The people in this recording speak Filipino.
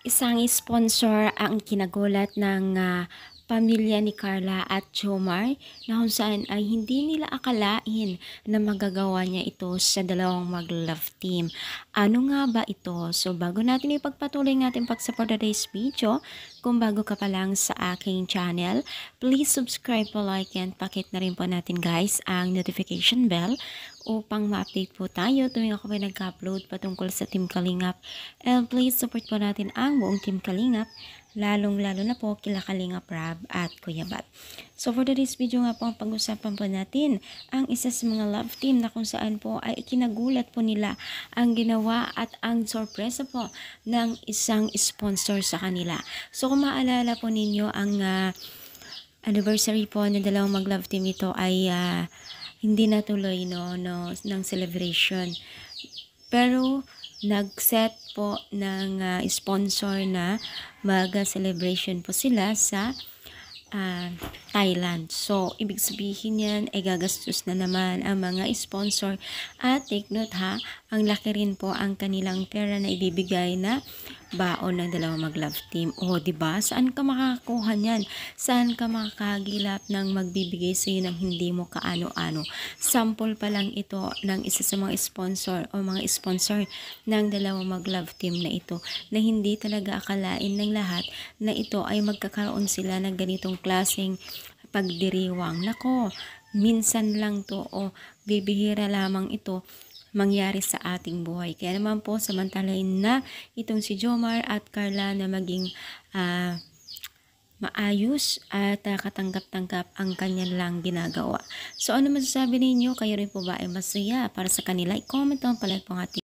Isang sponsor ang kinagulat ng pamilya ni Carla at Jomar na kung saan ay hindi nila akalain na magagawa niya ito sa dalawang mag-love team. Ano nga ba ito? So bago natin ipagpatuloy ng ating pag-support today's video, kung bago ka pa lang sa aking channel, please subscribe po, like, and pakit na rin po natin guys ang notification bell upang ma-update po tayo tuwing ako may nag-upload patungkol sa Team Kalingap. And please support po natin ang buong Team Kalingap, lalong-lalo na po kila Kalingap Rab at Kuya Bat. So for today's video nga po, ang pag-usapan po natin ang isa sa mga love team na kung saan po ay ikinagulat po nila ang ginawa at ang sorpresa po ng isang sponsor sa kanila. So kung maalala po ninyo, ang anniversary po ng dalawang mag-love team ito ay hindi natuloy ng celebration. Pero nag-set po ng sponsor na mag-celebration po sila sa Thailand. So, ibig sabihin yan ay gagastos na naman ang mga sponsor. At take note ha, ang laki rin po ang kanilang pera na ibibigay na baon ng dalawang mag-love team. O, diba? Saan ka makakakuha niyan? Saan ka makakagilap ng magbibigay sa iyo ng hindi mo kaano-ano? Sample pa lang ito ng isa sa mga sponsor o mga sponsor ng dalawang mag-love team na ito, na hindi talaga akalain ng lahat na ito ay magkakaroon sila ng ganitong klaseng pagdiriwang. Nako, minsan lang to o bibihira lamang ito mangyari sa ating buhay. Kaya naman po, samantalahin na itong si Jomar at Carla na maging maayos at katanggap-tanggap ang kanyang lang ginagawa. So ano masasabi ninyo? Kayo rin po ba ay masaya para sa kanila? I-comment down pala po ang ating